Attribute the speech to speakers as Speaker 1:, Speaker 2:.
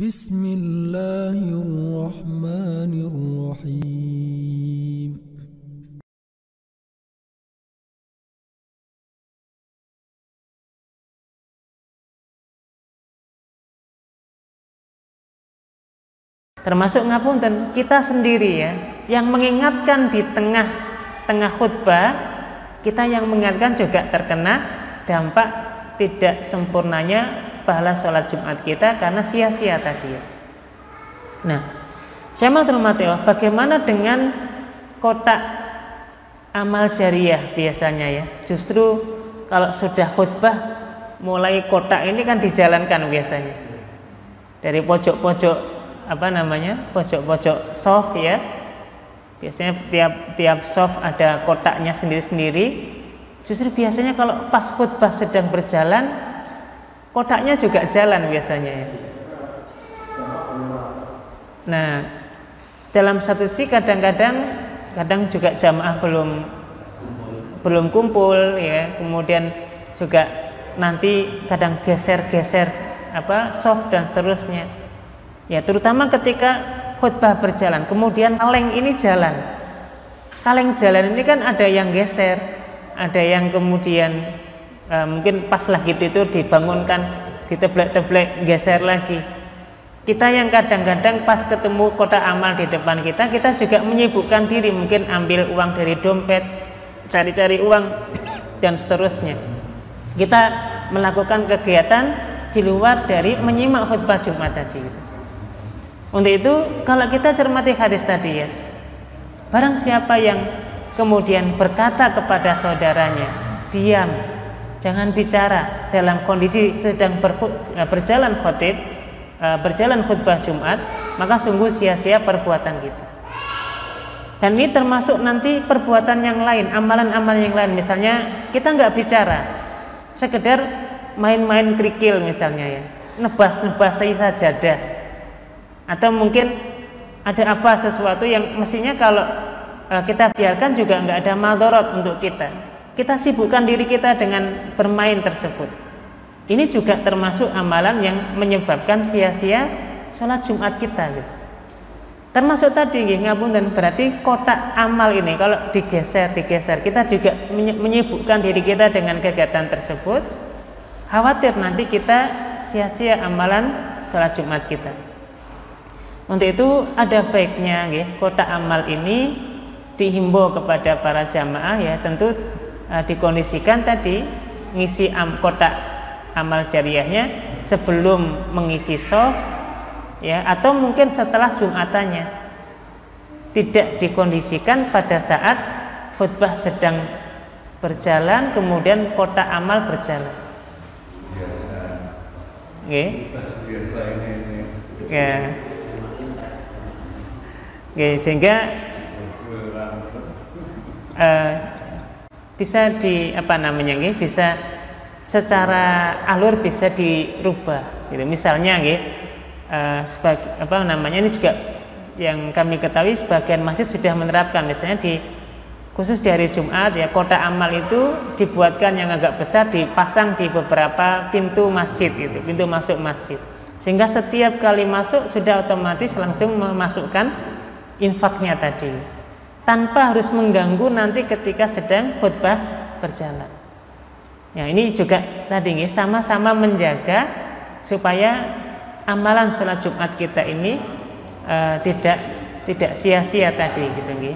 Speaker 1: Bismillahirrahmanirrahim.
Speaker 2: Termasuk ngapunten kita sendiri ya, yang mengingatkan di tengah khutbah, kita yang mengingatkan juga terkena dampak tidak sempurnanya pahala sholat Jumat kita karena sia-sia tadi ya. Nah, jamaah terhormati Allah, bagaimana dengan kotak amal jariyah biasanya ya? Justru kalau sudah khutbah mulai kotak ini kan dijalankan biasanya dari pojok-pojok pojok-pojok soft ya. Biasanya tiap soft ada kotaknya sendiri-sendiri. Justru biasanya kalau pas khutbah sedang berjalan, kotaknya juga jalan biasanya ya. Nah, dalam satu sisi kadang juga jamaah belum kumpul ya. Kemudian juga nanti kadang geser soft dan seterusnya. Ya, terutama ketika khutbah berjalan, kemudian kaleng ini jalan. Kaleng jalan ini kan ada yang geser, ada yang kemudian mungkin pas lah gitu itu dibangunkan, diteblek-teblek, geser lagi. Kita yang kadang-kadang pas ketemu kotak amal di depan kita juga menyibukkan diri, mungkin ambil uang dari dompet, cari-cari uang dan seterusnya. Kita melakukan kegiatan di luar dari menyimak khutbah Jumat tadi gitu. Untuk itu kalau kita cermati hadis tadi ya, barang siapa yang kemudian berkata kepada saudaranya, diam, jangan bicara dalam kondisi sedang berjalan khutbah Jumat, maka sungguh sia-sia perbuatan kita. Dan ini termasuk nanti perbuatan yang lain, amalan-amalan yang lain. Misalnya kita nggak bicara, sekedar main-main kerikil misalnya ya, nebas-nebas sajadah, atau mungkin ada sesuatu yang mestinya kalau kita biarkan juga nggak ada madharat untuk kita. Kita sibukkan diri kita dengan bermain tersebut. Ini juga termasuk amalan yang menyebabkan sia-sia sholat Jumat kita gitu. Termasuk tadi ngapunten, berarti kotak amal ini kalau digeser kita juga menyibukkan diri kita dengan kegiatan tersebut. Khawatir nanti kita sia-sia amalan sholat Jumat kita. Untuk itu ada baiknya kotak amal ini dihimbau kepada para jamaah ya, tentu dikondisikan tadi ngisi kotak amal jariyahnya sebelum mengisi soft ya, atau mungkin setelah Jumatannya. Tidak dikondisikan pada saat khutbah sedang berjalan kemudian kotak amal berjalan. Biasa ini. Ya. Sehingga bisa bisa secara alur bisa dirubah gitu. Misalnya ini juga yang kami ketahui sebagian masjid sudah menerapkan, misalnya khusus di hari Jumat ya, kotak amal itu dibuatkan yang agak besar, dipasang di beberapa pintu masjid gitu, pintu masuk masjid, sehingga setiap kali masuk sudah otomatis langsung memasukkan infaknya tadi, tanpa harus mengganggu nanti ketika sedang khutbah berjalan. Ya, ini juga tadi sama-sama menjaga supaya amalan sholat Jumat kita ini tidak sia-sia tadi gitu.